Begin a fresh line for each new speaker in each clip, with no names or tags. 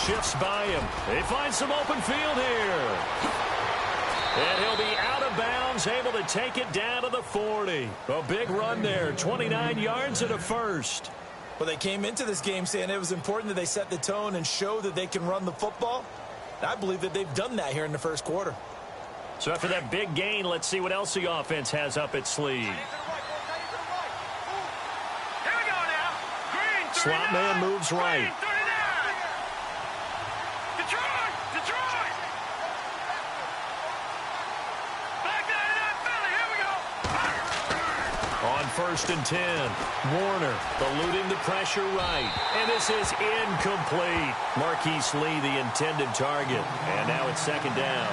shifts by him. He finds some open field here. And he'll be out of bounds, able to take it down to the 40. A big run there, 29 yards and a first.
Well, they came into this game saying it was important that they set the tone and show that they can run the football. And I believe that they've done that here in the first quarter.
So after that big gain, let's see what else the offense has up its sleeve. Slot man moves right. On 1st and 10, Warner eluding the pressure right. And this is incomplete. Marquise Lee, the intended target. And now it's 2nd down.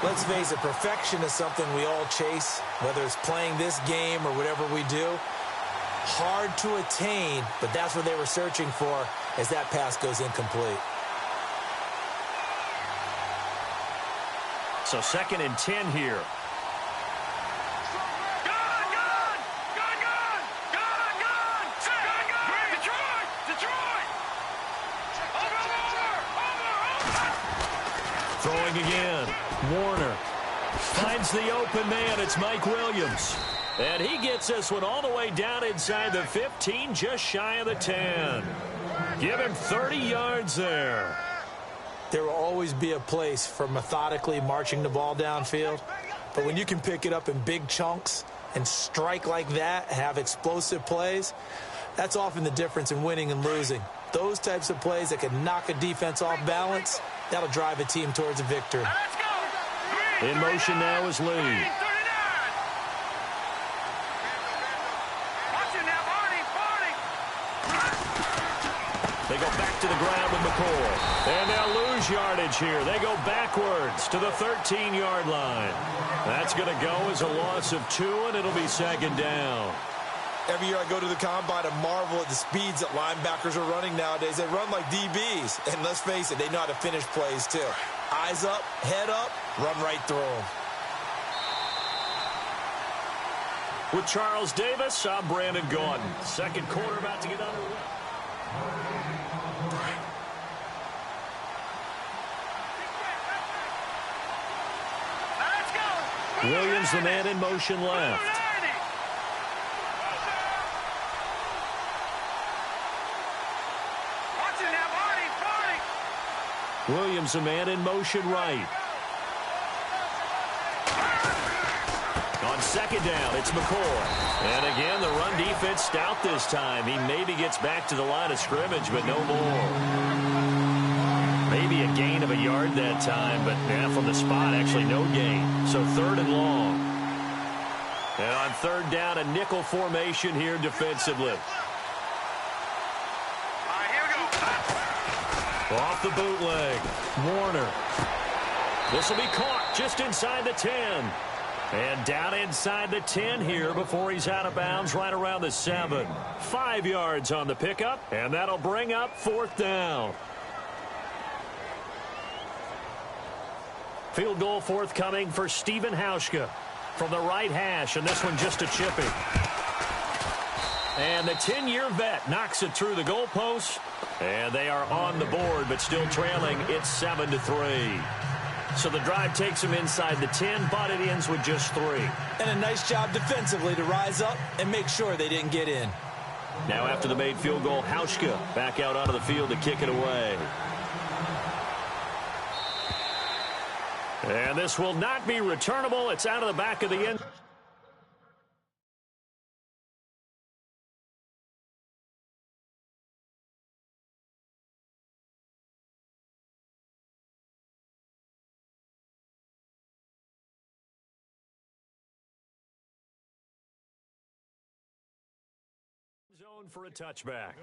Let's face it, perfection is something we all chase, whether it's playing this game or whatever we do. Hard to attain, but that's what they were searching for as that pass goes incomplete.
So 2nd and 10 here. Throwing again. Warner finds the open man. It's Mike Williams. And he gets this one all the way down inside the 15, just shy of the 10. Give him 30 yards there.
There will always be a place for methodically marching the ball downfield. But when you can pick it up in big chunks and strike like that, have explosive plays, that's often the difference in winning and losing. Those types of plays that can knock a defense off balance, that'll drive a team towards a victory.
In motion now is Lee. They go back to the ground with McCoy. And they'll lose yardage here. They go backwards to the 13-yard line. That's going to go as a loss of 2, and it'll be 2nd down.
Every year I go to the combine and marvel at the speeds that linebackers are running nowadays. They run like DBs. And let's face it, they know how to finish plays too. Eyes up, head up, run right through them.
With Charles Davis, I'm Brandon Gordon. 2nd quarter about to get underway. Williams, the man in motion left. Williams, a man in motion right. On 2nd down, it's McCoy. And again, the run defense stout this time. He maybe gets back to the line of scrimmage, but no more. Maybe a gain of a yard that time, but from the spot, actually no gain. So 3rd and long. And on 3rd down, a nickel formation here defensively. Off the bootleg, Warner. This will be caught just inside the 10. And down inside the 10 here before he's out of bounds right around the 7. 5 yards on the pickup, and that'll bring up 4th down. Field goal forthcoming for Stephen Hauschka from the right hash, and this one just a chipping. And the 10-year vet knocks it through the goalpost. And they are on the board, but still trailing. It's 7-3. So the drive takes them inside the 10, but it ends with just 3.
And a nice job defensively to rise up and make sure they didn't get in.
Now after the made field goal, Hauschka back out onto the field to kick it away. And this will not be returnable. It's out of the back of the end. Zone for a touchback.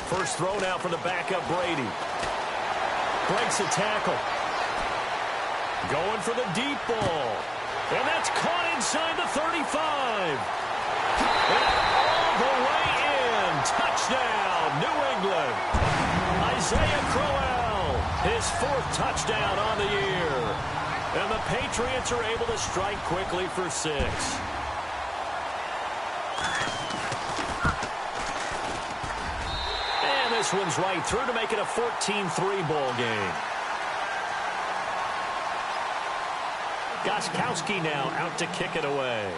First throw now for the backup Brady. Breaks a tackle. Going for the deep ball. And that's caught inside the 35. And all the way in. Touchdown, New England. Isaiah Crowell, his 4th touchdown on the year. And the Patriots are able to strike quickly for 6. And this one's right through to make it a 14-3 ball game. Gostkowski now out to kick it away.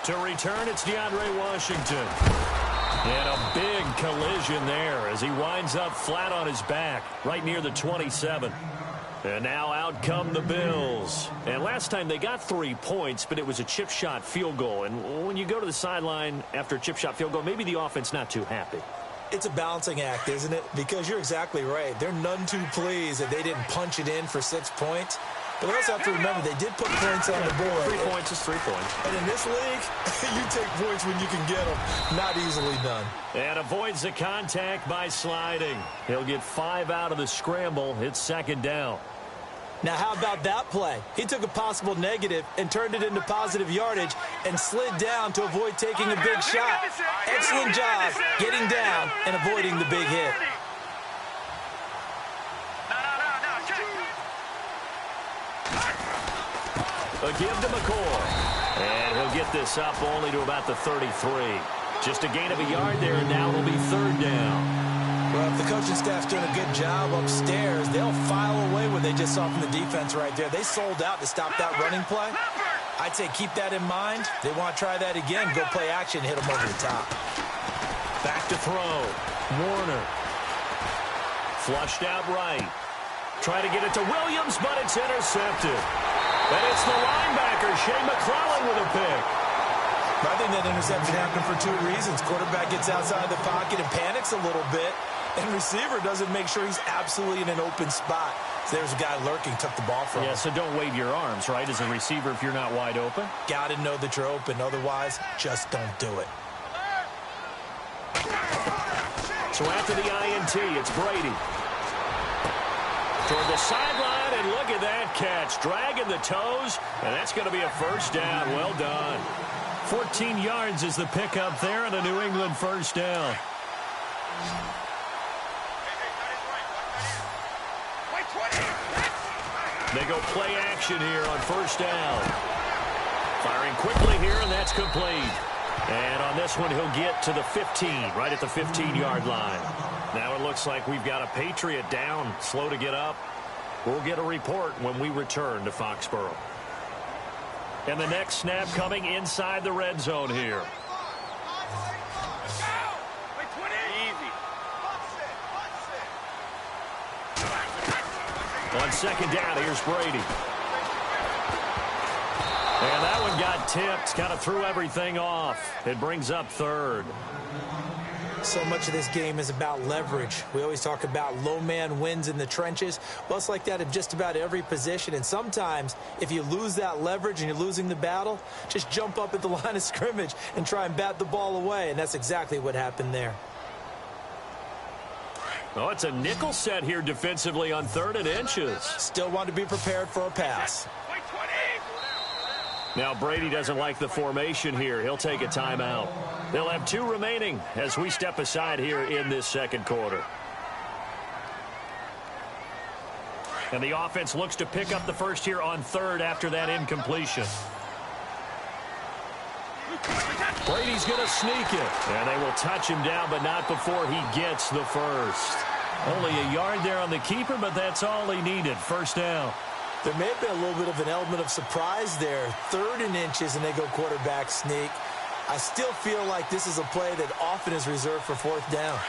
To return, it's DeAndre Washington. And a big collision there as he winds up flat on his back right near the 27. And now out come the Bills. And last time they got 3 points, but it was a chip shot field goal. And when you go to the sideline after a chip shot field goal, maybe the offense not too happy.
It's a balancing act, isn't it? Because you're exactly right. They're none too pleased that they didn't punch it in for 6 points. But they also have to remember they did put points on the board.
3 points is 3 points.
And in this league, you take points when you can get them. Not easily done.
And avoids the contact by sliding. He'll get 5 out of the scramble. It's 2nd down.
Now, how about that play? He took a possible negative and turned it into positive yardage and slid down to avoid taking a big shot. Excellent job getting down and avoiding the big hit.
A give to McCoy. And he'll get this up only to about the 33. Just a gain of a yard there, and now it'll be 3rd down.
Well, if the coaching staff's doing a good job upstairs, they'll file away what they just saw from the defense right there. They sold out to stop that running play. I'd say keep that in mind. They want to try that again. Go play action, hit them over the top.
Back to throw. Warner. Flushed out right. Try to get it to Williams, but it's intercepted. And it's the linebacker, Shea McClellan, with a pick.
I think that interception happened for 2 reasons. Quarterback gets outside the pocket and panics a little bit, and receiver doesn't make sure he's absolutely in an open spot. So there's a guy lurking, took the ball from him.
Yeah, so don't wave your arms, right, as a receiver if you're not wide open?
Got to know that you're open. Otherwise, just don't do it.
So after the INT, it's Brady. Toward the sideline, and look at that catch. Dragging the toes, and that's going to be a 1st down. Well done. 14 yards is the pickup there, and a New England 1st down. They go play action here on 1st down. Firing quickly here, and that's complete. And on this one, he'll get to the 15, right at the 15-yard line. Now it looks like we've got a Patriot down, slow to get up. We'll get a report when we return to Foxborough. And the next snap coming inside the red zone here. On 2nd down, here's Brady. And that one got tipped, kind of threw everything off. It brings up 3rd.
So much of this game is about leverage. We always talk about low man wins in the trenches. Well, it's like that in just about every position. And sometimes, if you lose that leverage and you're losing the battle, just jump up at the line of scrimmage and try and bat the ball away. And that's exactly what happened there.
Oh, it's a nickel set here defensively on 3rd and inches.
Still want to be prepared for a pass.
Now Brady doesn't like the formation here. He'll take a timeout. They'll have 2 remaining as we step aside here in this 2nd quarter. And the offense looks to pick up the first here on 3rd after that incompletion. Brady's going to sneak it. And they will touch him down, but not before he gets the first. Only a yard there on the keeper, but that's all he needed. 1st down.
There may have been a little bit of an element of surprise there. 3rd and inches, and they go quarterback sneak. I still feel like this is a play that often is reserved for 4th down.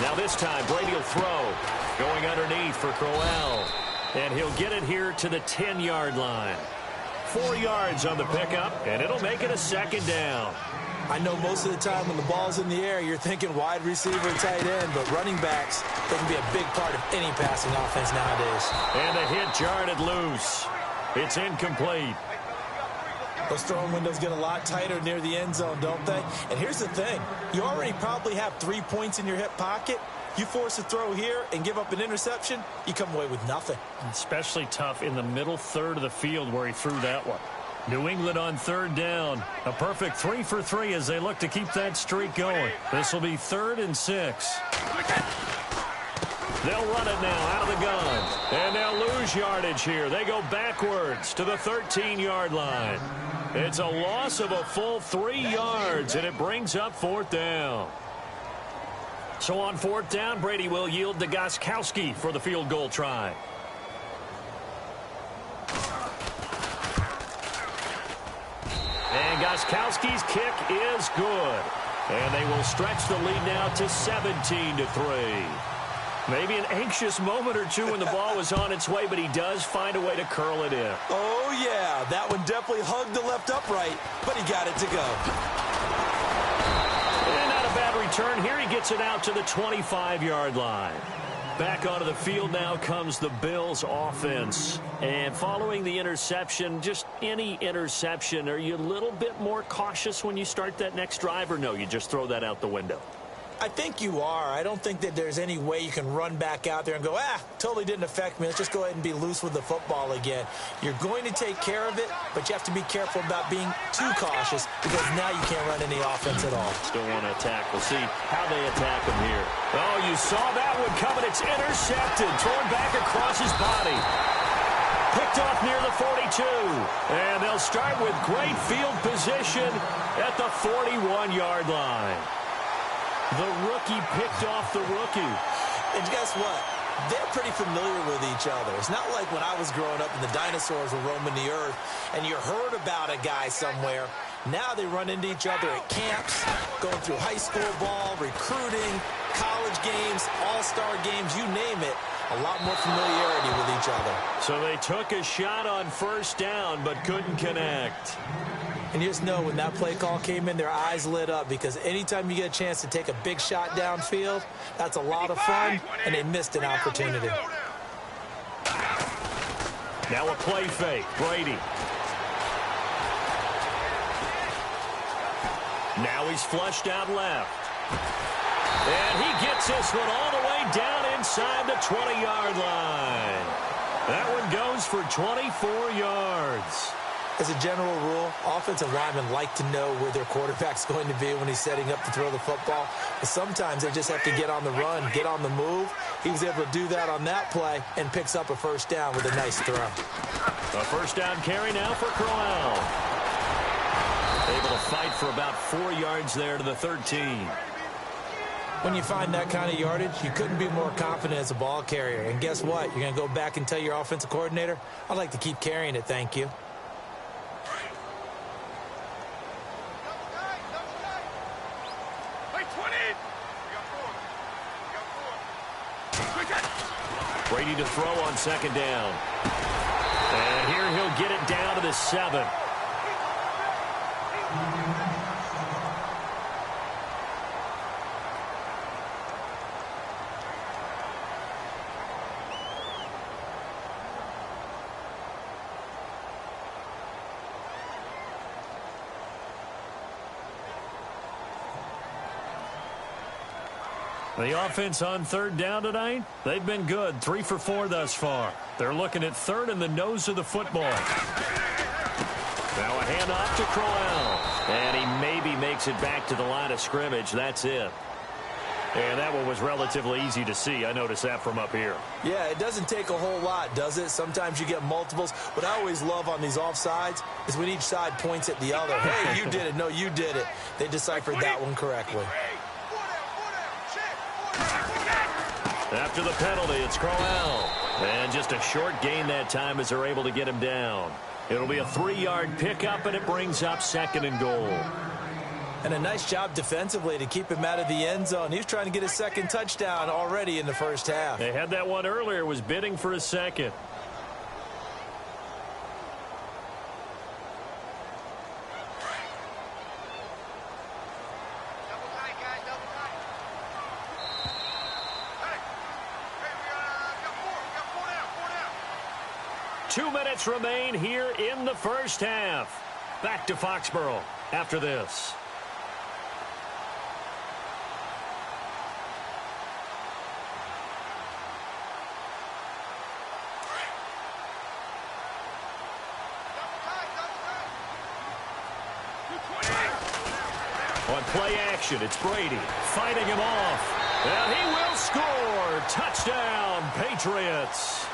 Now this time, Brady will throw. Going underneath for Crowell. And he'll get it here to the 10-yard line. 4 yards on the pickup, and it'll make it a 2nd down.
I know most of the time when the ball's in the air, you're thinking wide receiver, tight end, but running backs, they can be a big part of any passing offense nowadays.
And the hit jarred it loose. It's incomplete.
Those throwing windows get a lot tighter near the end zone, don't they? And here's the thing. You already probably have 3 points in your hip pocket. You force a throw here and give up an interception, you come away with nothing.
Especially tough in the middle third of the field where he threw that one. New England on third down. A perfect 3 for 3 as they look to keep that streak going. This will be 3rd and 6. They'll run it now out of the gun. And they'll lose yardage here. They go backwards to the 13-yard line. It's a loss of a full 3 yards, and it brings up 4th down. So on 4th down, Brady will yield to Gostkowski for the field goal try. And Gostkowski's kick is good. And they will stretch the lead now to 17-3. Maybe an anxious moment or two when the ball was on its way, but he does find a way to curl it in.
Oh, yeah. That one definitely hugged the left upright, but he got it to go.
And not a bad return here. He gets it out to the 25-yard line. Back onto the field now comes the Bills offense. And following the interception, just any interception, are you a little bit more cautious when you start that next drive, or no, you just throw that out the window?
I think you are. I don't think that there's any way you can run back out there and go, totally didn't affect me. Let's just go ahead and be loose with the football again. You're going to take care of it, but you have to be careful about being too cautious because now you can't run any offense at all.
Still want to attack. We'll see how they attack him here. Oh, you saw that one coming. It's intercepted. Thrown back across his body. Picked off near the 42. And they'll start with great field position at the 41-yard line. The rookie picked off the rookie.
And guess what? They're pretty familiar with each other. It's not like when I was growing up and the dinosaurs were roaming the earth and you heard about a guy somewhere. Now they run into each other at camps, going through high school ball, recruiting, college games, all-star games, you name it. A lot more familiarity with each other.
So they took a shot on 1st down but couldn't connect.
And you just know when that play call came in, their eyes lit up because anytime you get a chance to take a big shot downfield, that's a lot of fun, and they missed an opportunity.
Now a play fake. Brady. Now he's flushed out left. And he gets this one all the way down inside the 20-yard line. That one goes for 24 yards.
As a general rule, offensive linemen like to know where their quarterback's going to be when he's setting up to throw the football. But sometimes they just have to get on the run, get on the move. He was able to do that on that play and picks up a 1st down with a nice throw.
A 1st down carry now for Crowell. Able to fight for about 4 yards there to the 13.
When you find that kind of yardage, you couldn't be more confident as a ball carrier. And guess what? You're going to go back and tell your offensive coordinator, I'd like to keep carrying it, thank you.
Brady to throw on 2nd down. And here he'll get it down to the 7. The offense on 3rd down tonight, they've been good. 3 for 4 thus far. They're looking at 3rd in the nose of the football. Now a handoff to Crowell. And he maybe makes it back to the line of scrimmage. That's it. And that one was relatively easy to see. I noticed that from up here.
Yeah, it doesn't take a whole lot, does it? Sometimes you get multiples. What I always love on these offsides is when each side points at the other. Hey, you did it. No, you did it. They deciphered that one correctly.
After the penalty, it's Crowell. And just a short gain that time as they're able to get him down. It'll be a 3-yard pickup, and it brings up 2nd and goal.
And a nice job defensively to keep him out of the end zone. He was trying to get his 2nd touchdown already in the 1st half.
They had that one earlier, was bidding for a 2nd. Two minutes remain here in the 1st half. back to Foxborough after this. On play action, it's Brady fighting him off. And he will score. Touchdown, Patriots.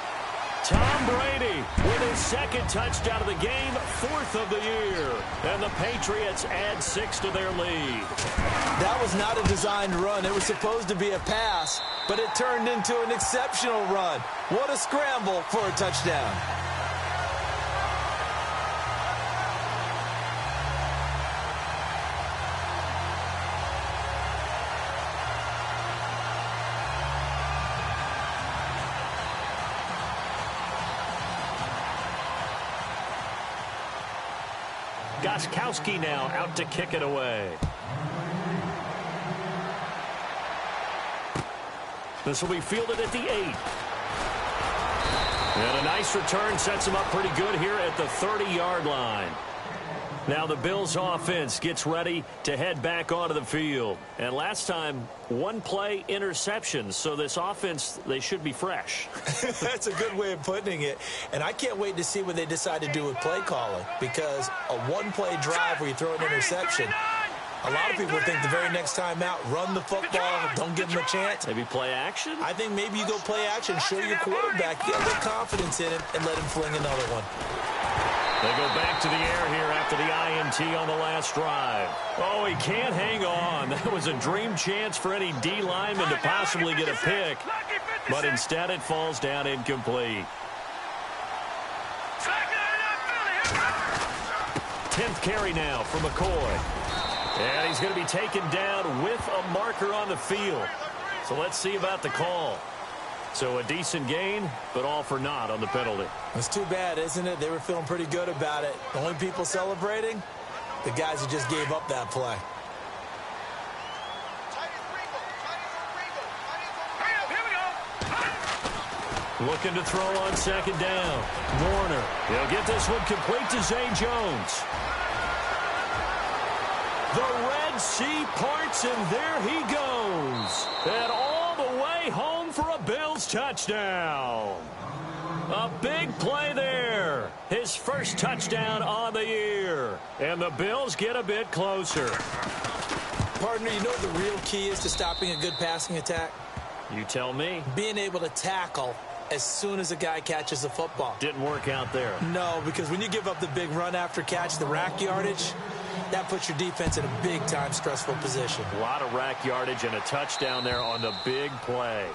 Tom Brady with his second touchdown of the game, 4th of the year. And the Patriots add 6 to their lead.
That was not a designed run. It was supposed to be a pass, but it turned into an exceptional run. What a scramble for a touchdown.
Gostkowski now out to kick it away. This will be fielded at the 8. And a nice return sets him up pretty good here at the 30-yard line. Now the Bills offense gets ready to head back onto the field. And last time, 1-play interceptions. So this offense, they should be fresh.
That's a good way of putting it. And I can't wait to see what they decide to do with play calling. Because a 1-play drive where you throw an interception, a lot of people think the very next time out, run the football, don't give them a chance.
Maybe play action?
I think maybe you go play action, show your quarterback, get a little confidence in him, and let him fling another one.
They go back to the air here after the INT on the last drive. Oh, he can't hang on. That was a dream chance for any D lineman to possibly get a pick. But instead it falls down incomplete. 10th carry now for McCoy. And he's going to be taken down with a marker on the field. So let's see about the call. So a decent gain, but all for naught on the penalty.
It's too bad, isn't it? They were feeling pretty good about it. The only people celebrating, the guys who just gave up that play.
Looking to throw on second down. Warner. He'll get this one complete to Zay Jones. The Red Sea parts, and there he goes. And all the way home for a Bills touchdown. A big play there. His first touchdown on the year. And the Bills get a bit closer.
Partner, you know what the real key is to stopping a good passing attack?
You tell me.
Being able to tackle as soon as a guy catches the football.
Didn't work out there.
No, because when you give up the big run after catch, the rack yardage, that puts your defense in a big-time stressful position.
A lot of rack yardage and a touchdown there on the big play.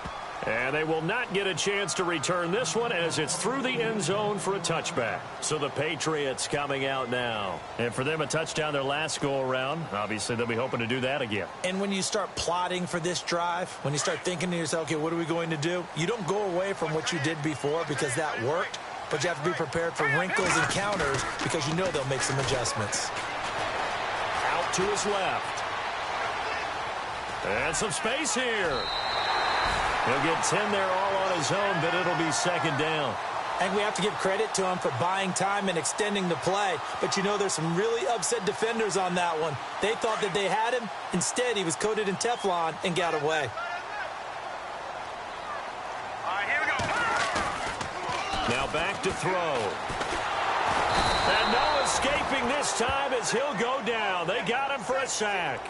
And they will not get a chance to return this one as it's through the end zone for a touchback. So the Patriots coming out now. And for them, a touchdown their last go-around. Obviously, they'll be hoping to do that again.
And when you start plotting for this drive, when you start thinking to yourself, okay, what are we going to do? You don't go away from what you did before because that worked, but you have to be prepared for wrinkles and counters because you know they'll make some adjustments.
Out to his left. And some space here. He'll get 10 there all on his own, but it'll be second down.
And we have to give credit to him for buying time and extending the play. But you know there's some really upset defenders on that one. They thought that they had him. Instead, he was coated in Teflon and got away.
All right, here we go.
Now back to throw. And no escaping this time as he'll go down. They got him for a sack.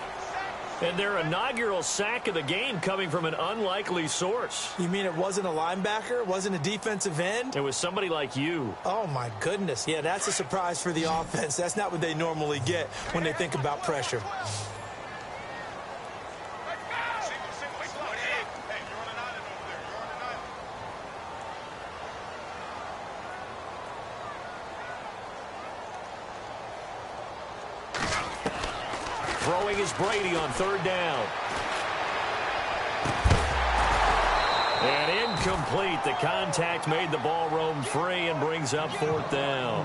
And their inaugural sack of the game coming from an unlikely source.
You mean it wasn't a linebacker? It wasn't a defensive end?
It was somebody like you.
Oh, my goodness. Yeah, that's a surprise for the offense. That's not what they normally get when they think about pressure.
Throwing is Brady on third down. And incomplete. The contact made the ball roam free and brings up fourth down.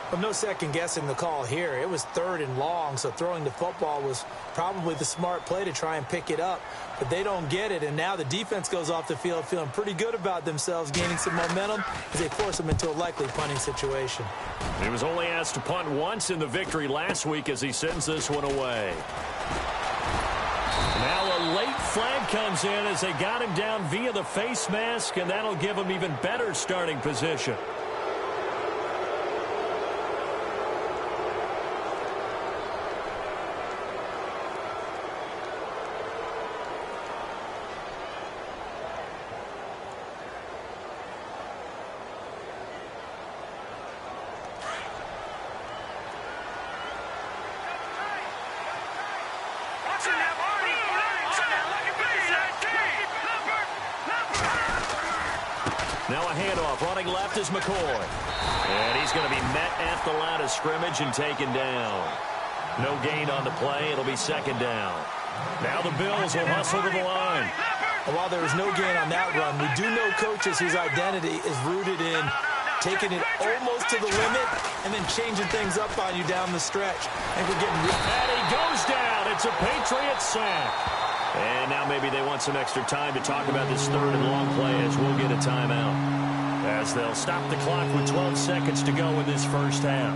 Well, no second guessing the call here. It was 3rd and long, so throwing the football was probably the smart play to try and pick it up. But they don't get it, and now the defense goes off the field feeling pretty good about themselves, gaining some momentum as they force them into a likely punting situation.
He was only asked to punt once in the victory last week as he sends this one away. Now a late flag comes in as they got him down via the face mask, and that'll give him even better starting position. Now a handoff, running left is McCoy. And he's going to be met at the line of scrimmage and taken down. No gain on the play. It'll be 2nd down. Now the Bills will hustle to the line.
And while there was no gain on that run, we do know coaches whose identity is rooted in taking it almost to the limit and then changing things up on you down the stretch. And we're getting...
And he goes down. It's a Patriot sack. And now maybe they want some extra time to talk about this 3rd and long play as we'll get a timeout. As they'll stop the clock with 12 seconds to go in this first half.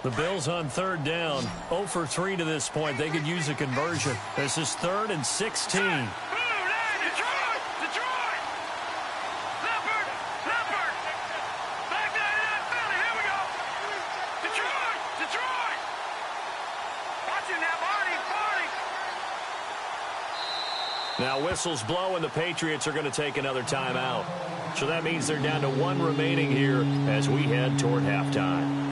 The Bills on 3rd down, 0 for 3 to this point. They could use a conversion. This is 3rd and 16. Now whistles blow and the Patriots are going to take another timeout. So that means they're down to 1 remaining here as we head toward halftime.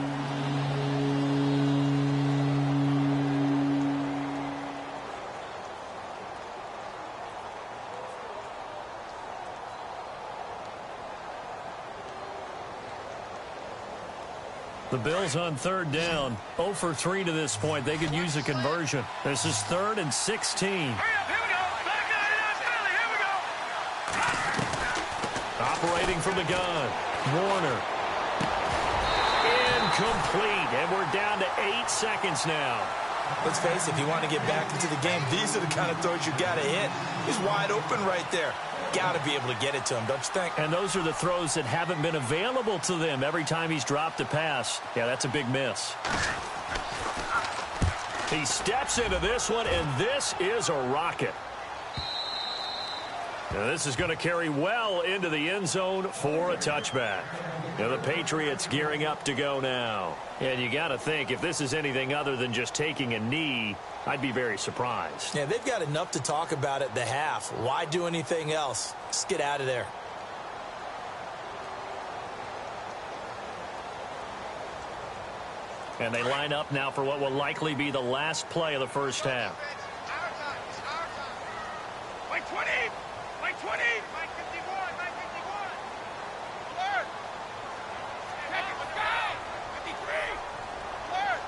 The Bills on 3rd down, 0 for 3 to this point. They could use a conversion. This is 3rd and 16. Operating from the gun, Warner. Incomplete, and we're down to 8 seconds now.
Let's face it, if you want to get back into the game, these are the kind of throws you got to hit. He's wide open right there. Got to be able to get it to him, don't you think?
And those are the throws that haven't been available to them every time he's dropped a pass. Yeah, that's a big miss. He steps into this one, and this is a rocket. Now this is going to carry well into the end zone for a touchback. Now the Patriots gearing up to go now. And you got to think, if this is anything other than just taking a knee, I'd be very surprised.
Yeah, they've got enough to talk about at the half. Why do anything else? Just get out of there.
And they line up now for what will likely be the last play of the first half.
Like 20! Like 20! Like 51! Like 51! Alert! Check it, let's go! 53! Alert!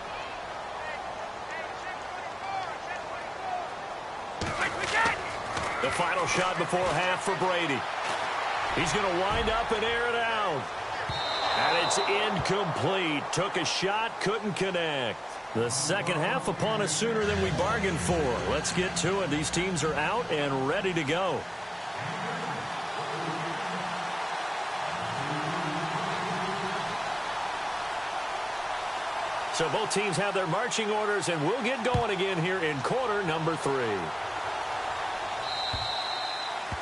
The final shot before half for Brady. He's going to wind up and air it out. And it's incomplete. Took a shot, couldn't connect. The second half upon us sooner than we bargained for. Let's get to it. These teams are out and ready to go. So both teams have their marching orders, and we'll get going again here in quarter number 3.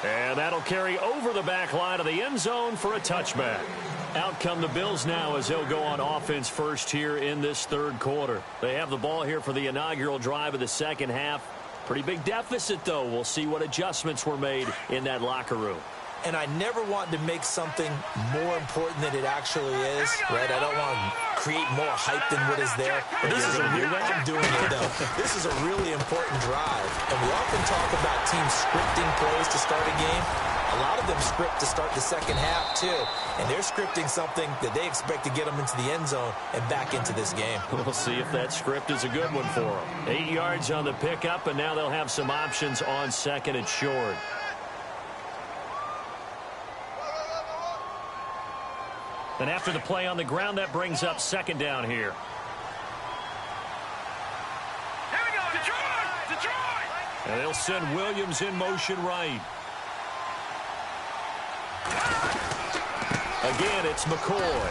And that'll carry over the back line of the end zone for a touchback. Out come the Bills now as they'll go on offense first here in this third quarter. They have the ball here for the inaugural drive of the second half. Pretty big deficit, though. We'll see what adjustments were made in that locker room.
And I never want to make something more important than it actually is, right? I don't want to create more hype than what is there. But this is a real, I'm doing it, though. This is a really important drive. And we often talk about teams scripting plays to start a game. A lot of them script to start the second half, too. And they're scripting something that they expect to get them into the end zone and back into this game.
We'll see if that script is a good one for them. 8 yards on the pickup, and now they'll have some options on second and short. And after the play on the ground, that brings up second down here.
Here we go, Detroit! Detroit!
And they'll send Williams in motion right. Again, it's McCoy.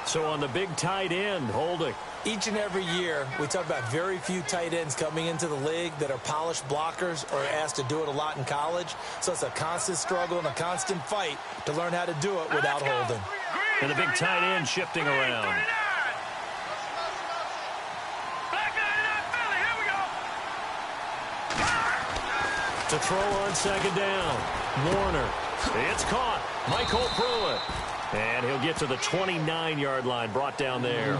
So on the big tight end, Holding.
Each and every year, we talk about very few tight ends coming into the league that are polished blockers or asked to do it a lot in college. So it's a constant struggle and a constant fight to learn how to do it without holding.
And the big tight end shifting around. To throw on second down. Warner. It's caught. Michael Pruitt. And he'll get to the 29-yard line, brought down there.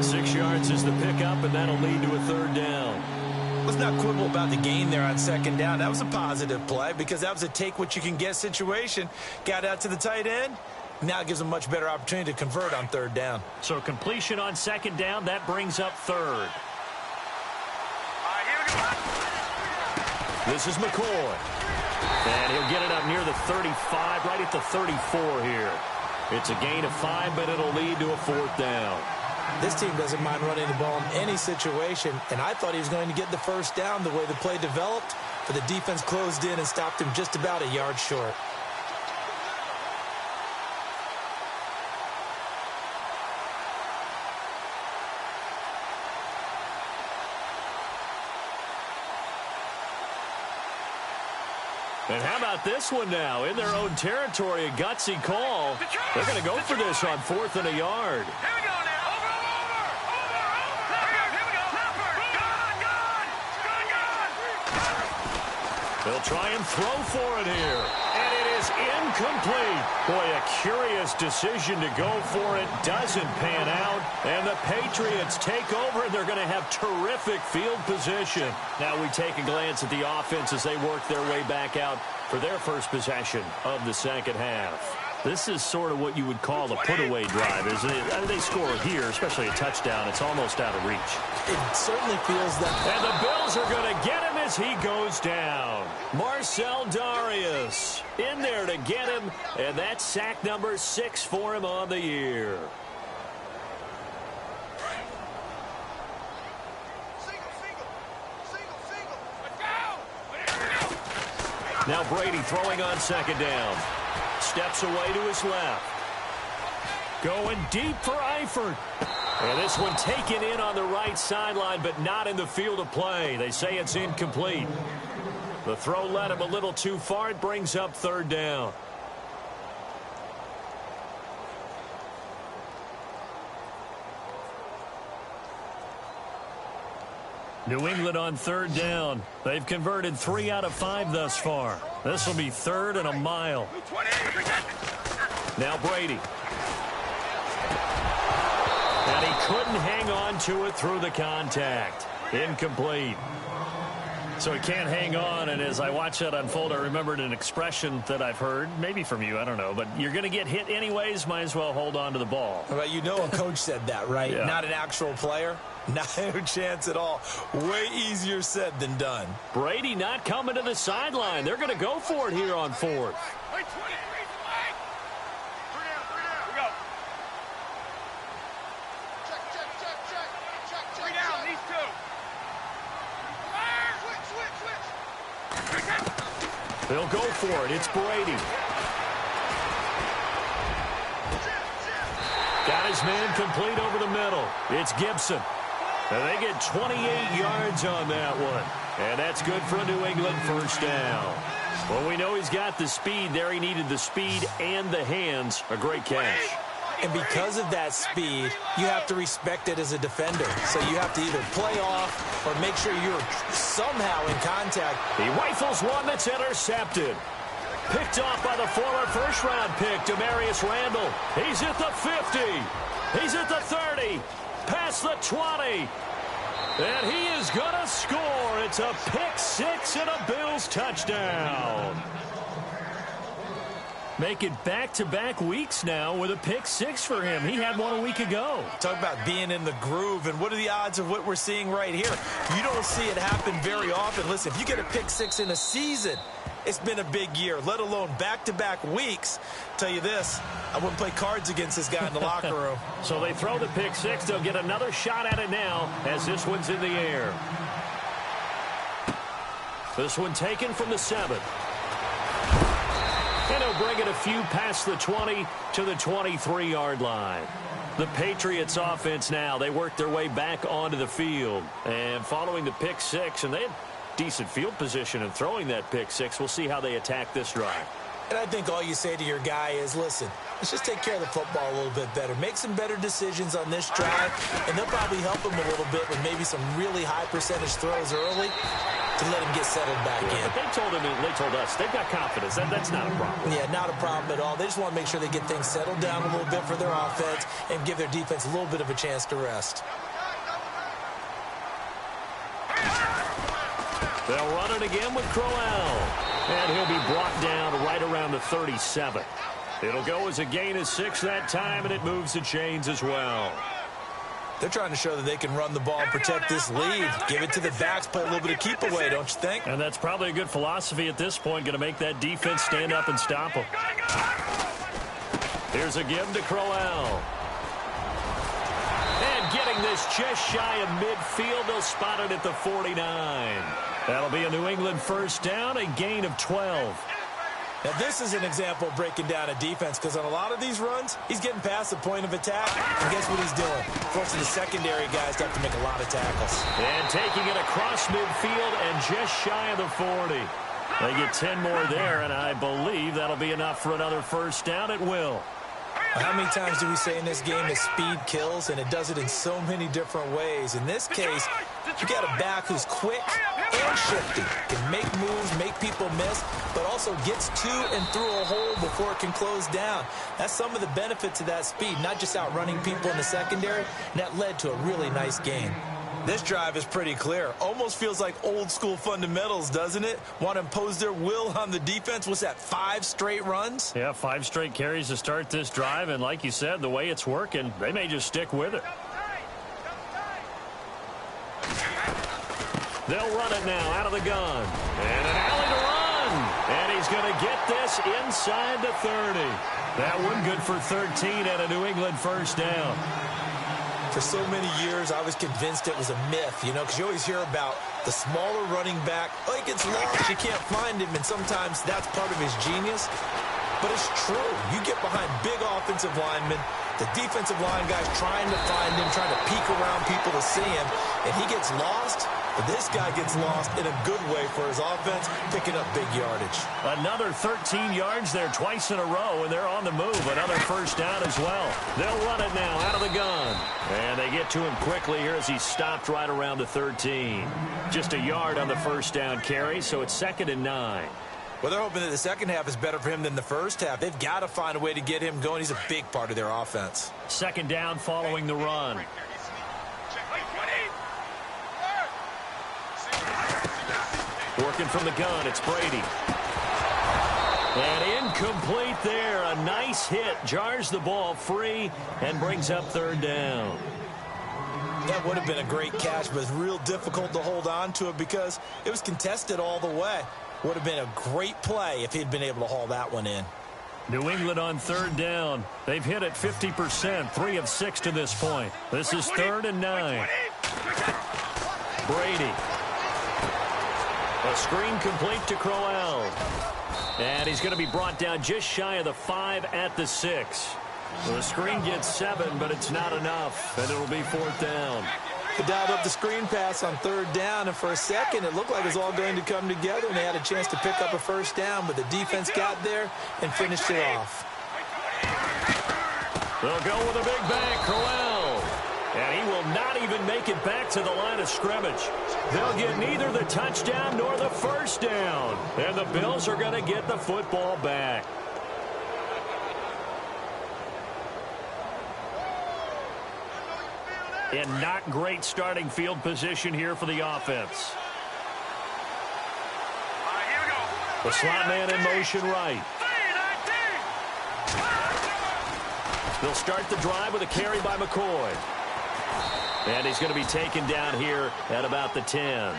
6 yards is the pickup, and that'll lead to a third down.
Let's not quibble about the gain there on second down. That was a positive play because that was a take-what-you-can-get situation. Got out to the tight end. Now it gives them a much better opportunity to convert on third down.
So completion on second down, that brings up third. This is McCoy. And he'll get it up near the 35, right at the 34 here. It's a gain of 5, but it'll lead to a fourth down.
This team doesn't mind running the ball in any situation, and I thought he was going to get the first down the way the play developed, but the defense closed in and stopped him just about a yard short.
And how about this one now? In their own territory, a gutsy call. They're going to go for this on 4th and a yard.
Here we go now. Over. Here we go. Gone.
They'll try and throw for it here. And it is incomplete. Boy, a curious decision to go for it. Doesn't pan out. And the Patriots take over, and they're going to have terrific field position. Now we take a glance at the offense as they work their way back out for their first possession of the second half. This is sort of what you would call a put-away drive, isn't it? I mean, they score here, especially a touchdown. It's almost out of reach.
It certainly feels that.
And the Bills are going to get him as he goes down. Marcel Darius in there to get him, and that's sack number 6 for him on the year. Now Brady throwing on second down. Steps away to his left. Going deep for Eifert. And this one taken in on the right sideline, but not in the field of play. They say it's incomplete. The throw led him a little too far. It brings up third down. New England on third down. They've converted 3 out of 5 thus far. This will be third and a mile. Now Brady. And he couldn't hang on to it through the contact. Incomplete. So he can't hang on, and as I watch that unfold, I remembered an expression that I've heard, maybe from you, I don't know, but you're going to get hit anyways, might as well hold on to the ball.
Well, you know a coach said that, right?
Yeah. Not
an actual player. Not a chance at all. Way easier said than done.
Brady not coming to the sideline. They're going to go for it here on fourth. They'll go for it. It's Brady. Got his man complete over the middle. It's Gibson. And they get 28 yards on that one. And that's good for a New England first down. Well, we know he's got the speed there. He needed the speed and the hands. A great catch.
And because of that speed, you have to respect it as a defender. So you have to either play off or make sure you're somehow in contact.
He rifles one that's intercepted. Picked off by the former first-round pick, Demarius Randall. He's at the 50. He's at the 30. Past the 20. And he is going to score. It's a pick six and a Bills touchdown. Make it back-to-back weeks now with a pick six for him. He had one a week ago.
Talk about being in the groove, and what are the odds of what we're seeing right here? You don't see it happen very often. Listen, if you get a pick six in a season, it's been a big year, let alone back-to-back weeks. Tell you this, I wouldn't play cards against this guy in the locker room.
So they throw the pick six. They'll get another shot at it now as this one's in the air. This one taken from the 7. And he'll bring it a few past the 20 to the 23-yard line. The Patriots offense now, they work their way back onto the field. And following the pick six, and they had decent field position in throwing that pick six. We'll see how they attack this drive.
And I think all you say to your guy is, listen, let's just take care of the football a little bit better. Make some better decisions on this drive, and they'll probably help him a little bit with maybe some really high percentage throws early to let him get settled back in.
But they told him, and they told us, they've got confidence. That's not a problem.
Yeah, not a problem at all. They just want to make sure they get things settled down a little bit for their offense and give their defense a little bit of a chance to rest.
They'll run it again with Crowell. And he'll be brought down right around the 37. It'll go as a gain of 6 that time, and it moves the chains as well.
They're trying to show that they can run the ball and protect this lead. Give it to the backs, play a little bit of keep away, don't you think?
And that's probably a good philosophy at this point, going to make that defense stand up and stop them. Here's a give to Crowell. And getting this just shy of midfield, they'll spot it at the 49. That'll be a New England first down, a gain of 12.
Now, this is an example of breaking down a defense, because on a lot of these runs, he's getting past the point of attack, and guess what he's doing? Forcing the secondary guys to have to make a lot of tackles.
And taking it across midfield and just shy of the 40. They get 10 more there, and I believe that'll be enough for another first down. It will.
How many times do we say in this game that speed kills, and it does it in so many different ways? In this case, you got a back who's quick and shifty, can make moves, make people miss, but also gets to and through a hole before it can close down. That's some of the benefits of that speed, not just outrunning people in the secondary, and that led to a really nice game. This drive is pretty clear. Almost feels like old school fundamentals, doesn't it? Want to impose their will on the defense. What's that, 5 straight runs?
Yeah, 5 straight carries to start this drive, and like you said, the way it's working, they may just stick with it. They'll run it now out of the gun. And an alley to run. And he's going to get this inside the 30. That one good for 13 and a New England first down.
For so many years, I was convinced it was a myth, you know, because you always hear about the smaller running back. Oh, he gets lost, you can't find him, and sometimes that's part of his genius. But it's true. You get behind big offensive linemen, the defensive line guys trying to find him, trying to peek around people to see him, and he gets lost. But this guy gets lost in a good way for his offense, picking up big yardage.
Another 13 yards there twice in a row, and they're on the move. Another first down as well. They'll run it now out of the gun. And they get to him quickly here as he stopped right around the 13. Just a yard on the first down carry, so it's 2nd and 9.
Well, they're hoping that the second half is better for him than the first half. They've got to find a way to get him going. He's a big part of their offense.
2nd down following the run. Working from the gun, it's Brady. And incomplete there. A nice hit. Jars the ball free and brings up 3rd down.
That would have been a great catch, but it's real difficult to hold on to it because it was contested all the way. Would have been a great play if he'd been able to haul that one in.
New England on 3rd down. They've hit it 50%, 3 of 6 to this point. This is 3rd and 9. Brady. A screen complete to Crowell. And he's going to be brought down just shy of the 5 at the 6. So the screen gets 7, but it's not enough, and it'll be 4th down.
They dialed up the screen pass on 3rd down, and for a second it looked like it was all going to come together, and they had a chance to pick up a first down, but the defense got there and finished it off.
They'll go with a big bang, Crowell. And he will not even make it back to the line of scrimmage. They'll get neither the touchdown nor the first down. And the Bills are going to get the football back. And not great starting field position here for the offense.
Here we go.
The slot man in motion right. They'll start the drive with a carry by McCoy. And he's going to be taken down here at about the 10.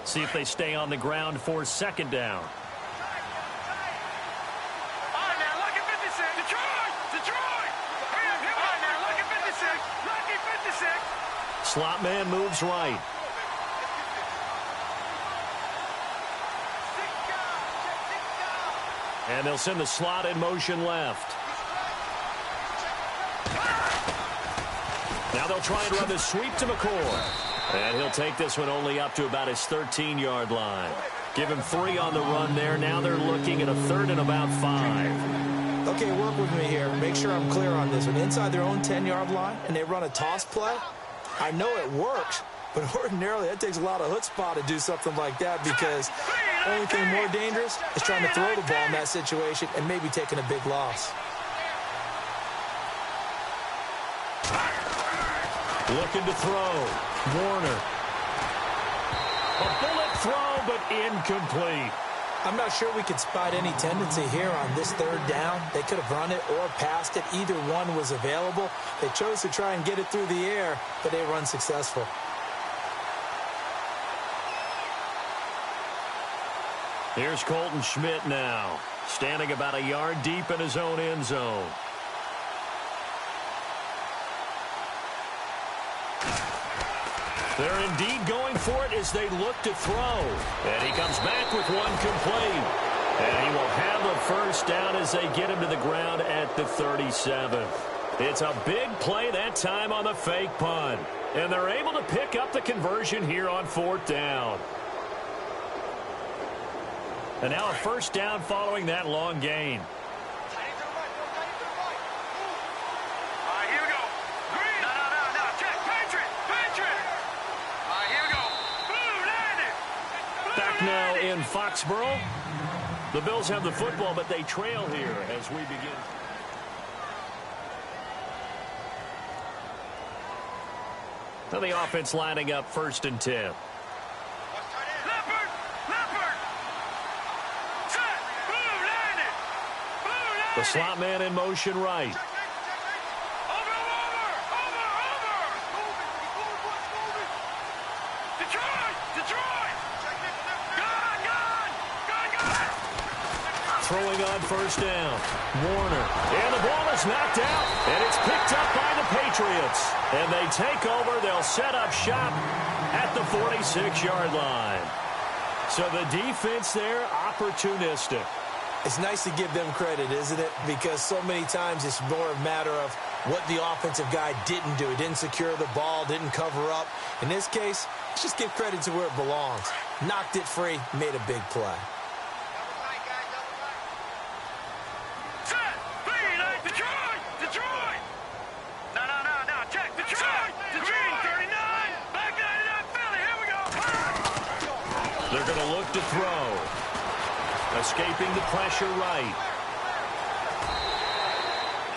See if they stay on the ground for second down.
All right, now, lucky 56. Detroit! Hurry up, all right, now, lucky 56. Lucky 56.
Slot man moves right. And they'll send the slot in motion left. Now they'll try and run the sweep to McCoy. And he'll take this one only up to about his 13-yard line. Give him 3 on the run there. Now they're looking at a 3rd and about 5.
Okay, work with me here. Make sure I'm clear on this one. Inside their own 10-yard line, and they run a toss play. I know it works, but ordinarily that takes a lot of chutzpah to do something like that, because the only thing more dangerous is trying to throw the ball in that situation and maybe taking a big loss.
Looking to throw. Warner. A bullet throw, but incomplete.
I'm not sure we could spot any tendency here on this 3rd down. They could have run it or passed it. Either one was available. They chose to try and get it through the air, but they were unsuccessful.
Here's Colton Schmidt now, standing about a yard deep in his own end zone. They're indeed going for it as they look to throw. And he comes back with one complete. And he will have a first down as they get him to the ground at the 37. It's a big play that time on the fake punt. And they're able to pick up the conversion here on 4th down. And now a first down following that long gain. Now in Foxborough, the Bills have the football, but they trail here as we begin. Now the offense lining up 1st and 10. The slot man in motion right. Throwing on 1st down. Warner. And the ball is knocked out. And it's picked up by the Patriots. And they take over. They'll set up shop at the 46-yard line. So the defense there, opportunistic.
It's nice to give them credit, isn't it? Because so many times it's more a matter of what the offensive guy didn't do. He didn't secure the ball, didn't cover up. In this case, let's just give credit to where it belongs. Knocked it free, made a big play.
They're going to look to throw. Escaping the pressure right.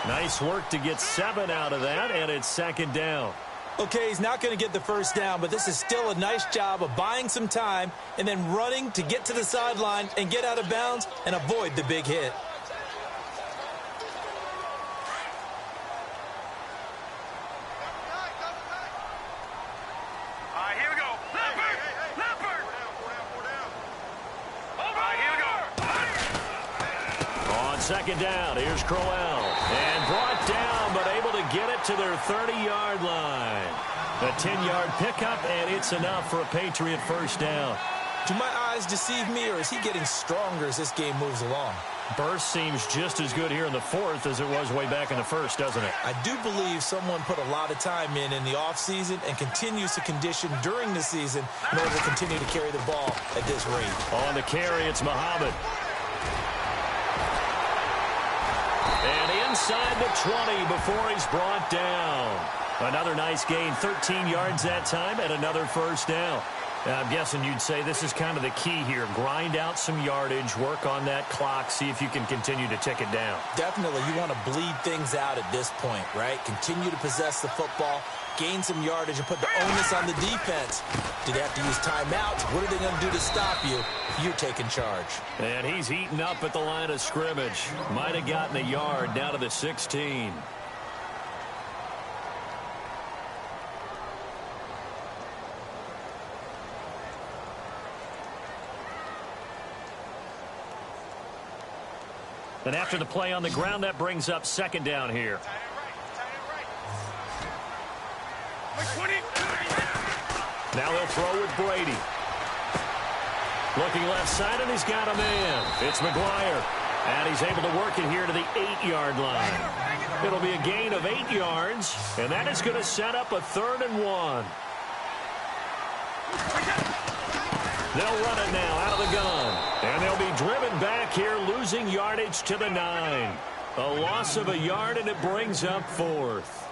Nice work to get 7 out of that, and it's 2nd down.
Okay, he's not going to get the first down, but this is still a nice job of buying some time and then running to get to the sideline and get out of bounds and avoid the big hit.
Second down, here's Crowell. And brought down, but able to get it to their 30-yard line. A 10-yard pickup, and it's enough for a Patriot first down.
Do my eyes deceive me, or is he getting stronger as this game moves along?
Burst seems just as good here in the 4th as it was way back in the 1st, doesn't it?
I do believe someone put a lot of time in the offseason and continues to condition during the season in order to continue to carry the ball at this rate.
On the carry, it's Muhammad. And inside the 20 before he's brought down. Another nice gain, 13 yards that time, and another first down. I'm guessing you'd say this is kind of the key here. Grind out some yardage, work on that clock, see if you can continue to tick it down.
Definitely. You want to bleed things out at this point, right? Continue to possess the football, gain some yardage, and put the onus on the defense. Do they have to use timeouts? What are they going to do to stop you? You're taking charge.
And he's eaten up at the line of scrimmage. Might have gotten a yard down to the 16. And after the play on the ground, that brings up second down here. Now he'll throw with Brady. Looking left side, and he's got a man. It's McGuire. And he's able to work it here to the 8-yard line. It'll be a gain of 8 yards, and that is going to set up a 3rd and 1. They'll run it now out of the gun. And they'll be driven back here, losing yardage to the 9. A loss of a yard, and it brings up 4th.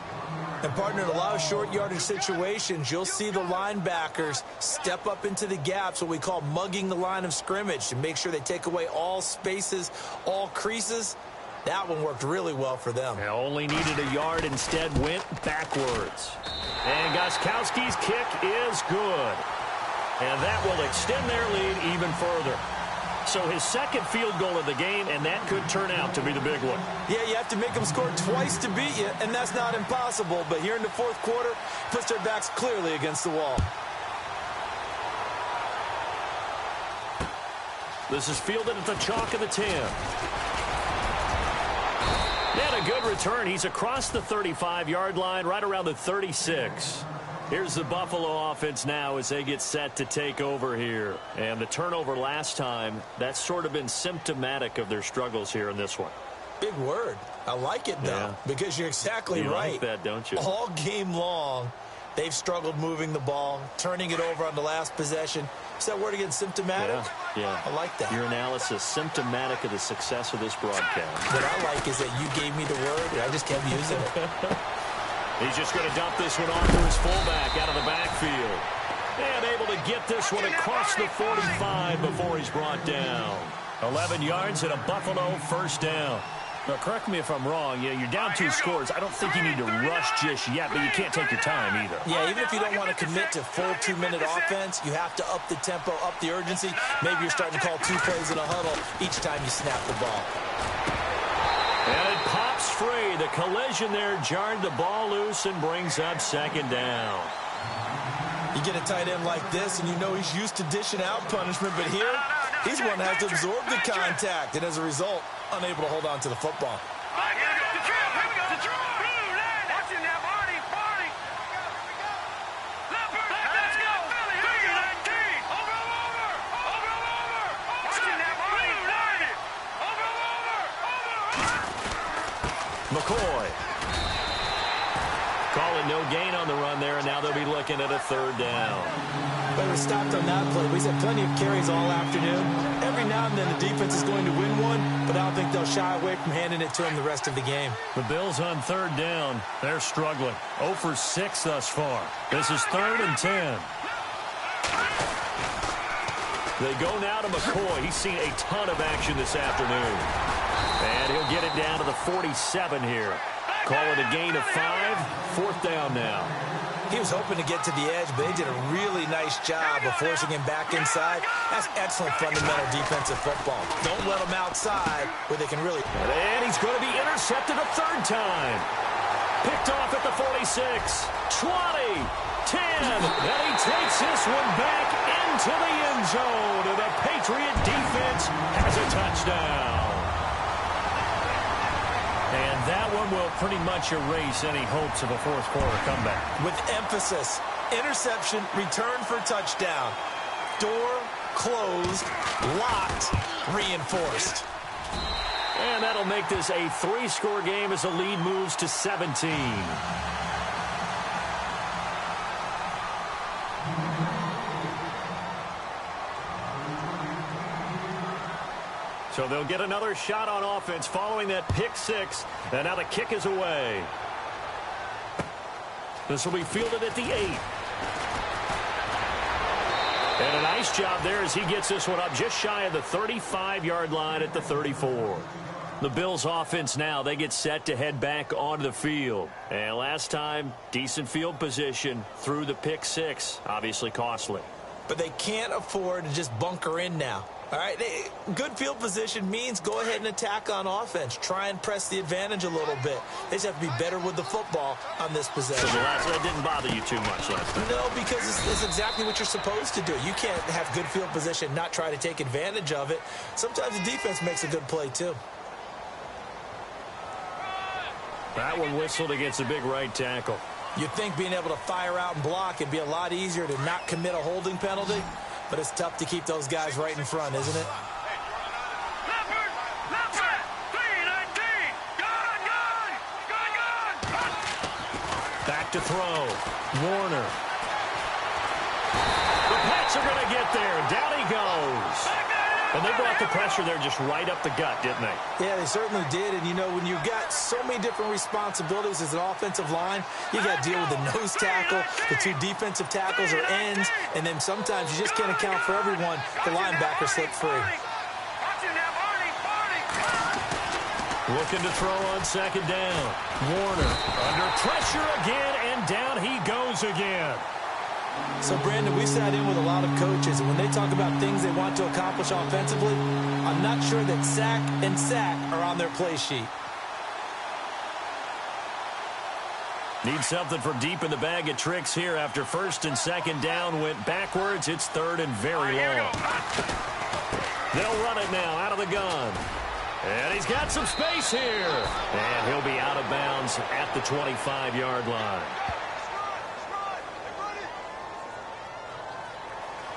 And, partner, in a lot of short yardage situations, you'll see the linebackers step up into the gaps, what we call mugging the line of scrimmage, to make sure they take away all spaces, all creases. That one worked really well for them.
They only needed a yard, instead went backwards. And Gostkowski's kick is good. And that will extend their lead even further. So his second field goal of the game, and that could turn out to be the big one.
Yeah, you have to make them score twice to beat you, and that's not impossible. But here in the 4th quarter, puts their backs clearly against the wall.
This is fielded at the chalk of the 10. And a good return. He's across the 35-yard line, right around the 36. Here's the Buffalo offense now as they get set to take over here. And the turnover last time, that's sort of been symptomatic of their struggles here in this one.
Big word. I like it, though, because you're exactly right.
You like that, don't you?
All game long, they've struggled moving the ball, turning it over on the last possession. Is that word again, symptomatic?
Yeah.
I like that.
Your analysis, symptomatic of the success of this broadcast.
What I like is that you gave me the word, and I just kept using it.
He's just going to dump this one off to his fullback out of the backfield. And able to get this one across the 45 before he's brought down. 11 yards and a Buffalo first down. Now, correct me if I'm wrong. You're down 2 scores. I don't think you need to rush just yet, but you can't take your time either.
Yeah, even if you don't want to commit to full 2-minute offense, you have to up the tempo, up the urgency. Maybe you're starting to call 2 plays in a huddle each time you snap the ball.
And it pops free. The collision there jarred the ball loose and brings up second down.
You get a tight end like this, and you know he's used to dishing out punishment, but here, he's one that has to absorb the contact, and as a result, unable to hold on to the football.
McCoy. Calling no gain on the run there, and now they'll be looking at a 3rd down.
But we stopped on that play. He's had plenty of carries all afternoon. Every now and then the defense is going to win one, but I don't think they'll shy away from handing it to him the rest of the game.
The Bills on 3rd down. They're struggling. 0 for 6 thus far. This is 3rd and 10. They go now to McCoy. He's seen a ton of action this afternoon. And he'll get it down to the 47 here. Call it a gain of 5. 4th down now.
He was hoping to get to the edge, but they did a really nice job of forcing him back inside. That's excellent fundamental defensive football. Don't let him outside where they can really...
And he's going to be intercepted a 3rd time. Picked off at the 46. 20. 10. And he takes this one back into the end zone. And the Patriot defense has a touchdown. And that one will pretty much erase any hopes of a 4th quarter comeback.
With emphasis, interception, return for touchdown. Door closed, locked, reinforced.
And that'll make this a 3-score game as the lead moves to 17. So they'll get another shot on offense following that pick 6. And now the kick is away. This will be fielded at the 8. And a nice job there as he gets this one up just shy of the 35-yard line at the 34. The Bills offense now, they get set to head back onto the field. And last time, decent field position through the pick 6. Obviously costly.
But they can't afford to just bunker in now. All right, good field position means go ahead and attack on offense. Try and press the advantage a little bit. They just have to be better with the football on this possession.
So that didn't bother you too much last time?
No, because it's exactly what you're supposed to do. You can't have good field position, not try to take advantage of it. Sometimes the defense makes a good play, too.
That one whistled against a big right tackle.
You'd think being able to fire out and block it'd be a lot easier to not commit a holding penalty, but it's tough to keep those guys right in front, isn't it?
Back to throw. Warner. The Pats are going to get there. Down he goes. And they brought the pressure there just right up the gut, didn't they?
Yeah, they certainly did. And, you know, when you've got so many different responsibilities as an offensive line, you got to deal with the nose tackle, the 2 defensive tackles or ends, and then sometimes you just can't account for everyone. The linebacker slipped free.
Looking to throw on second down. Warner under pressure again, and down he goes again.
So, Brandon, we sat in with a lot of coaches, and when they talk about things they want to accomplish offensively, I'm not sure that sack and sack are on their play sheet.
Need something from deep in the bag of tricks here after first and second down went backwards. It's third and very long. They'll run it now out of the gun. And he's got some space here. And he'll be out of bounds at the 25-yard line.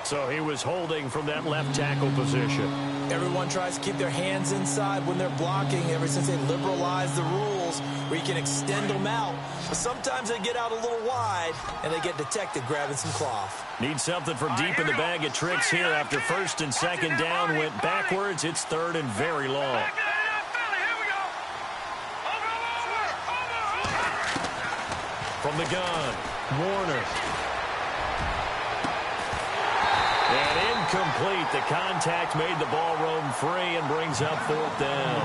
So he was holding from that left tackle position.
Everyone tries to keep their hands inside when they're blocking ever since they liberalized the rules where you can extend them out. But sometimes they get out a little wide and they get detected grabbing some cloth.
Need something from deep in the bag of tricks here after first and second down went backwards. It's third and very long. From the gun, Warner. And incomplete. The contact made the ball roam free and brings up fourth down.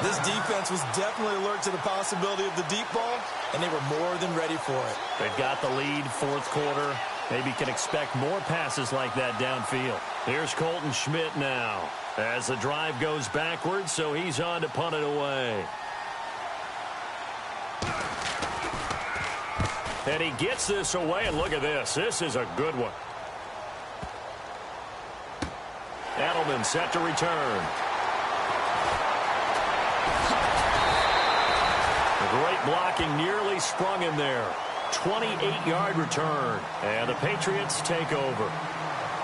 This defense was definitely alert to the possibility of the deep ball, and they were more than ready for it.
They've got the lead, fourth quarter. Maybe can expect more passes like that downfield. Here's Colton Schmidt now as the drive goes backwards, so he's on to punt it away. And he gets this away, and look at this. This is a good one. Edelman set to return. Great blocking, nearly sprung in there. 28-yard return. And the Patriots take over.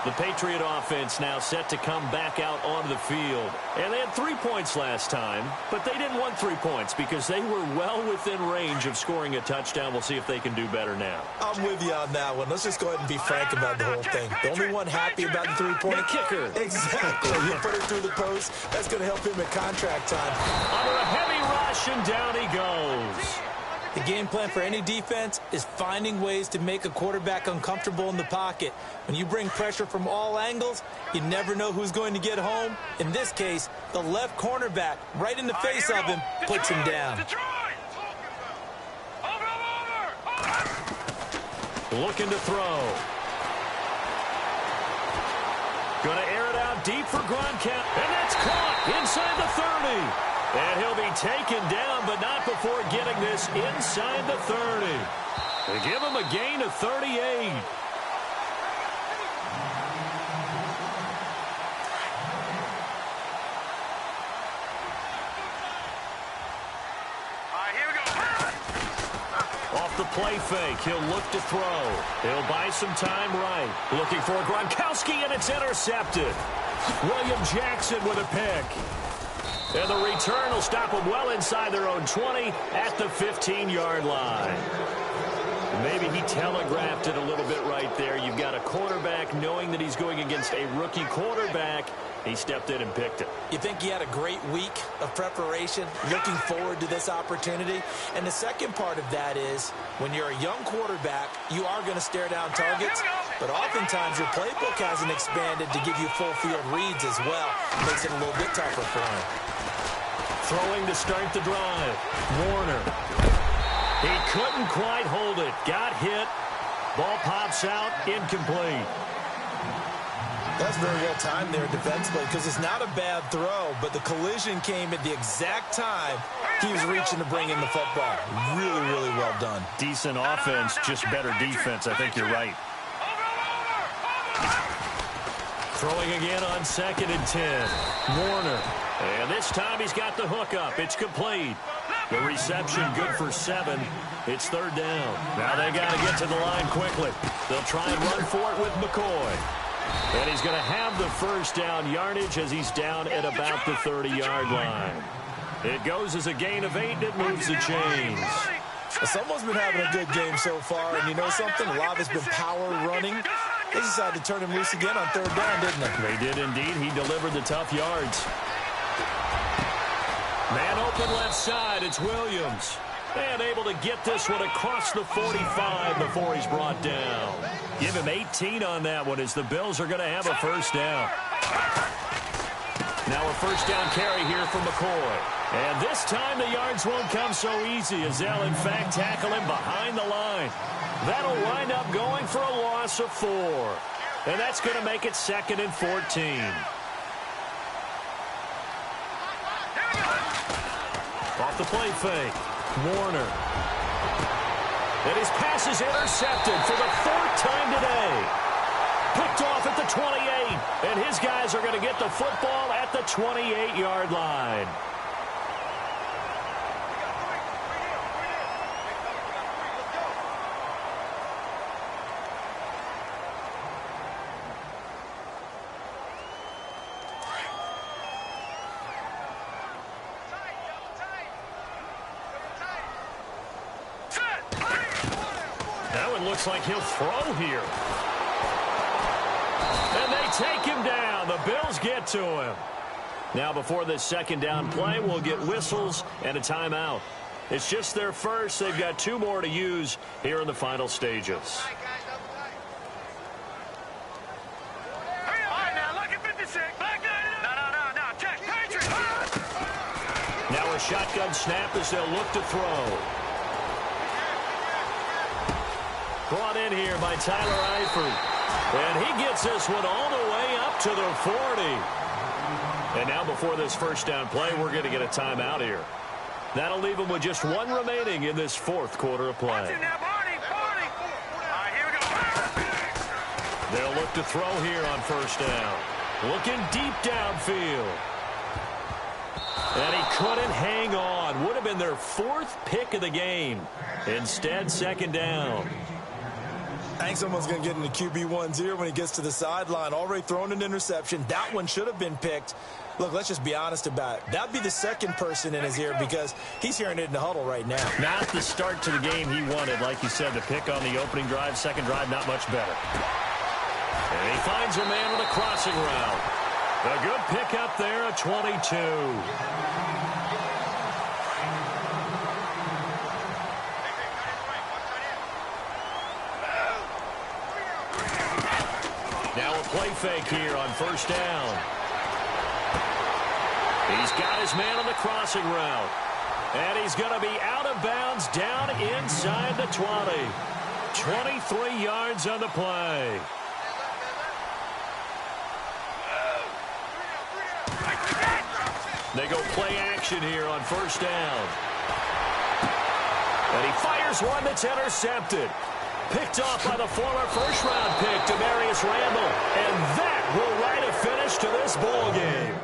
The Patriot offense now set to come back out onto the field. And they had 3 points last time, but they didn't want 3 points because they were well within range of scoring a touchdown. We'll see if they can do better now.
I'm with you on that one. Let's just go ahead and be frank about the whole thing. The only one happy about the three-point
kicker.
Exactly. You put it through the post. That's going to help him at contract time.
Under a heavy rush, and down he goes.
The game plan for any defense is finding ways to make a quarterback uncomfortable in the pocket. When you bring pressure from all angles, you never know who's going to get home. In this case, the left cornerback, right in the face of him, puts him down.
Looking to throw. Going to air it out deep for Gronkowski. And that's caught inside the 30. And he'll be taken down, but not before getting this inside the 30. They give him a gain of 38. Off the play fake, he'll look to throw. He'll buy some time right. Looking for Gronkowski, and it's intercepted. William Jackson with a pick. And the return will stop them well inside their own 20 at the 15-yard line. Maybe he telegraphed it a little bit right there. You've got a quarterback knowing that he's going against a rookie quarterback. He stepped in and picked it.
You think he had a great week of preparation, looking forward to this opportunity? And the second part of that is, when you're a young quarterback, you are going to stare down targets, but oftentimes your playbook hasn't expanded to give you full field reads as well. It makes it a little bit tougher for him.
Throwing to start the drive. Warner. He couldn't quite hold it. Got hit. Ball pops out. Incomplete.
That's very well timed there defensively, because it's not a bad throw, but the collision came at the exact time he was reaching to bring in the football. Really, really well done.
Decent offense, just better defense. I think you're right. Throwing again on 2nd and 10. Warner. And this time he's got the hook up. It's complete. The reception good for 7. It's 3rd down. Now they got to get to the line quickly. They'll try and run for it with McCoy. And he's going to have the first down yardage as he's down at about the 30-yard line. It goes as a gain of 8, and it moves the chains.
Well, someone's been having a good game so far, and you know something? A lot of it's been power running. They decided to turn him loose again on 3rd down, didn't they?
They did indeed. He delivered the tough yards. Man open left side. It's Williams. And able to get this one across the 45 before he's brought down. Give him 18 on that one as the Bills are going to have a first down. Now a first down carry here from McCoy. And this time the yards won't come so easy as they'll in fact tackle him behind the line. That'll wind up going for a loss of 4. And that's going to make it 2nd and 14. Off the play fake. Warner. And his pass is intercepted for the 4th time today. Picked off at the 28. And his guys are going to get the football at the 28-yard line. Looks like he'll throw here. And they take him down. The Bills get to him. Now before this 2nd down play, we'll get whistles and a timeout. It's just their first. They've got 2 more to use here in the final stages. Now a shotgun snap as they'll look to throw. Brought in here by Tyler Eifert. And he gets this one all the way up to the 40. And now before this first down play, we're going to get a timeout here. That'll leave them with just 1 remaining in this 4th quarter of play. They'll look to throw here on first down. Looking deep downfield. And he couldn't hang on. Would have been their 4th pick of the game. Instead, 2nd down.
I think someone's going to get into QB1-0 when he gets to the sideline. Already thrown an interception. That one should have been picked. Look, let's just be honest about it. That'd be the 2nd person in his ear because he's hearing it in the huddle right now.
Not the start to the game he wanted. Like you said, the pick on the opening drive, 2nd drive, not much better. And he finds a man with a crossing route. A good pick up there, a 22. Now a play fake here on first down. He's got his man on the crossing route. And he's going to be out of bounds down inside the 20. 23 yards on the play. They go play action here on first down. And he fires one that's intercepted. Picked off by the former first-round pick, Demarius Randall. And that will write a finish to this ball game.